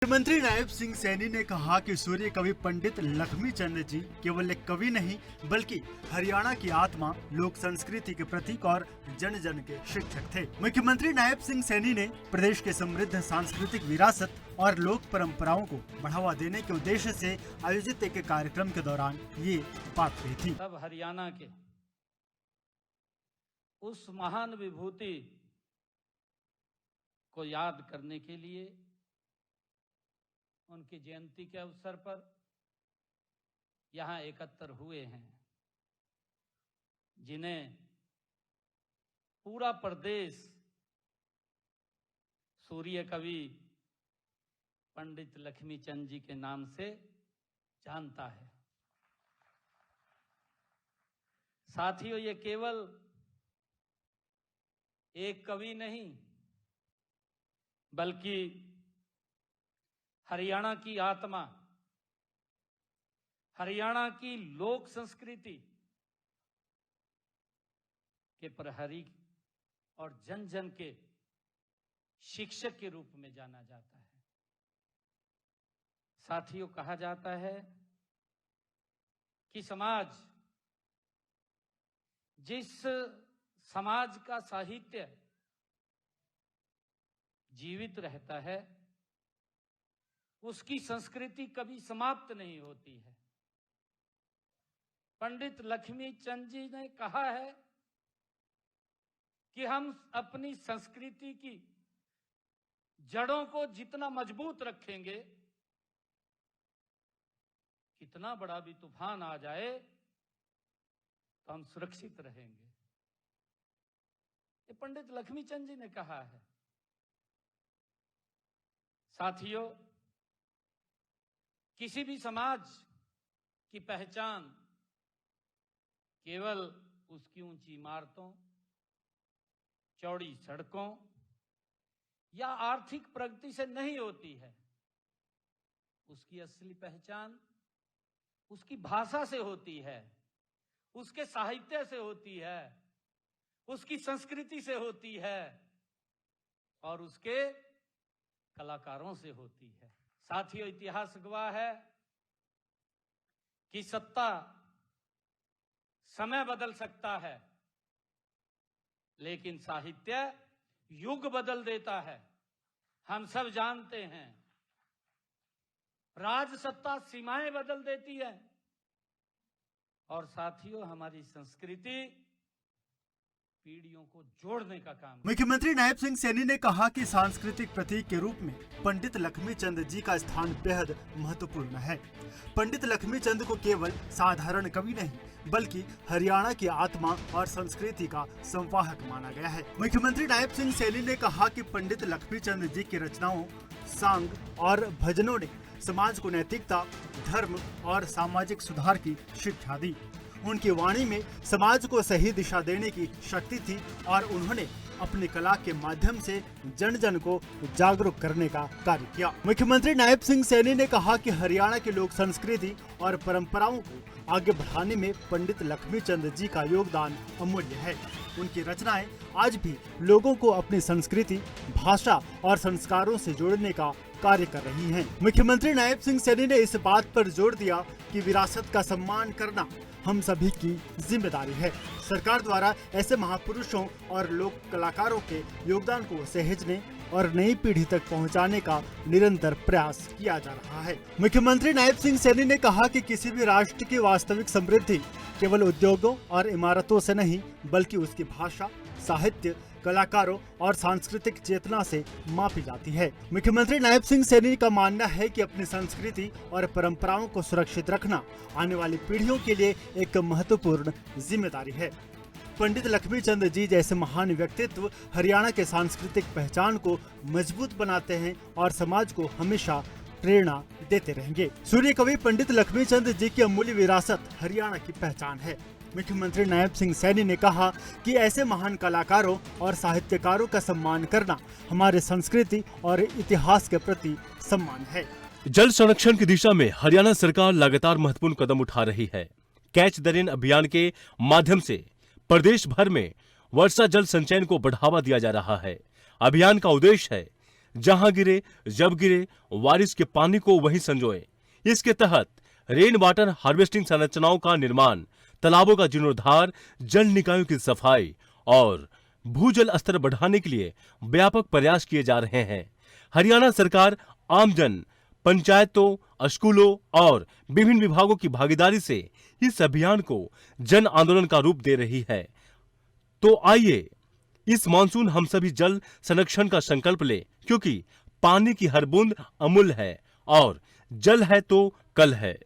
मुख्यमंत्री नायब सिंह सैनी ने कहा कि सूर्य कवि पंडित लक्ष्मी चंद जी केवल एक कवि नहीं बल्कि हरियाणा की आत्मा, लोक संस्कृति के प्रतीक और जन जन के शिक्षक थे। मुख्यमंत्री नायब सिंह सैनी ने प्रदेश के समृद्ध सांस्कृतिक विरासत और लोक परंपराओं को बढ़ावा देने के उद्देश्य से आयोजित एक कार्यक्रम के दौरान ये बात कही थी। सब हरियाणा के उस महान विभूति को याद करने के लिए उनकी जयंती के अवसर पर यहाँ एकत्र हुए हैं, जिन्हें पूरा प्रदेश सूर्य कवि पंडित लक्ष्मी चंद जी के नाम से जानता है। साथियों, ये केवल एक कवि नहीं बल्कि हरियाणा की आत्मा, हरियाणा की लोक संस्कृति के प्रहरी और जन जन के शिक्षक के रूप में जाना जाता है। साथियों, कहा जाता है कि जिस समाज का साहित्य जीवित रहता है उसकी संस्कृति कभी समाप्त नहीं होती है। पंडित लक्ष्मी चंद जी ने कहा है कि हम अपनी संस्कृति की जड़ों को जितना मजबूत रखेंगे, कितना बड़ा भी तूफान आ जाए तो हम सुरक्षित रहेंगे। ये पंडित लक्ष्मी चंद जी ने कहा है। साथियों, किसी भी समाज की पहचान केवल उसकी ऊंची इमारतों, चौड़ी सड़कों या आर्थिक प्रगति से नहीं होती है। उसकी असली पहचान उसकी भाषा से होती है, उसके साहित्य से होती है, उसकी संस्कृति से होती है और उसके कलाकारों से होती है। साथियों, इतिहास गवाह है कि सत्ता समय बदल सकता है लेकिन साहित्य युग बदल देता है। हम सब जानते हैं, राज सत्ता सीमाएं बदल देती है और साथियों, हमारी संस्कृति पीढ़ियों को जोड़ने का काम। मुख्यमंत्री नायब सिंह सैनी ने कहा कि सांस्कृतिक प्रतीक के रूप में पंडित लक्ष्मी चंद जी का स्थान बेहद महत्वपूर्ण है। पंडित लक्ष्मी चंद को केवल साधारण कवि नहीं बल्कि हरियाणा की आत्मा और संस्कृति का संवाहक माना गया है। मुख्यमंत्री नायब सिंह सैनी ने कहा कि पंडित लक्ष्मी चंद जी की रचनाओं, सांग और भजनों ने समाज को नैतिकता, धर्म और सामाजिक सुधार की शिक्षा दी। उनकी वाणी में समाज को सही दिशा देने की शक्ति थी और उन्होंने अपनी कला के माध्यम से जन जन को जागरूक करने का कार्य किया। मुख्यमंत्री नायब सिंह सैनी ने कहा कि हरियाणा की लोक संस्कृति और परंपराओं को आगे बढ़ाने में पंडित लक्ष्मी चंद जी का योगदान अमूल्य है। उनकी रचनाएं आज भी लोगों को अपनी संस्कृति, भाषा और संस्कारों से जोड़ने का कार्य कर रही हैं। मुख्यमंत्री नायब सिंह सैनी ने इस बात पर जोर दिया कि विरासत का सम्मान करना हम सभी की जिम्मेदारी है। सरकार द्वारा ऐसे महापुरुषों और लोक कलाकारों के योगदान को सहेजने और नई पीढ़ी तक पहुंचाने का निरंतर प्रयास किया जा रहा है। मुख्यमंत्री नायब सिंह सैनी ने कहा कि किसी भी राष्ट्र की वास्तविक समृद्धि केवल उद्योगों और इमारतों से नहीं बल्कि उसकी भाषा, साहित्य, कलाकारों और सांस्कृतिक चेतना से मापी जाती है। मुख्यमंत्री नायब सिंह सैनी का मानना है कि अपनी संस्कृति और परंपराओं को सुरक्षित रखना आने वाली पीढ़ियों के लिए एक महत्वपूर्ण जिम्मेदारी है। पंडित लक्ष्मी चंद जी जैसे महान व्यक्तित्व हरियाणा के सांस्कृतिक पहचान को मजबूत बनाते हैं और समाज को हमेशा प्रेरणा देते रहेंगे। सूर्य कवि पंडित लक्ष्मी चंद जी की अमूल्य विरासत हरियाणा की पहचान है। मुख्यमंत्री नायब सिंह सैनी ने कहा कि ऐसे महान कलाकारों और साहित्यकारों का सम्मान करना हमारे संस्कृति और इतिहास के प्रति सम्मान है। जल संरक्षण की दिशा में हरियाणा सरकार लगातार महत्वपूर्ण कदम उठा रही है। कैच द रेन अभियान के माध्यम से प्रदेश भर में वर्षा जल संचयन को बढ़ावा दिया जा रहा है। अभियान का उद्देश्य है जहां गिरे जब गिरे बारिश के पानी को वहीं संजोए। इसके तहत रेन वाटर हार्वेस्टिंग संरचनाओं का निर्माण, तालाबों का जीर्णोद्धार, जल निकायों की सफाई और भूजल स्तर बढ़ाने के लिए व्यापक प्रयास किए जा रहे हैं। हरियाणा सरकार आमजन, पंचायतों, स्कूलों और विभिन्न विभागों की भागीदारी से इस अभियान को जन आंदोलन का रूप दे रही है। तो आइए इस मानसून हम सभी जल संरक्षण का संकल्प लें, क्योंकि पानी की हर बूंद अमूल्य है और जल है तो कल है।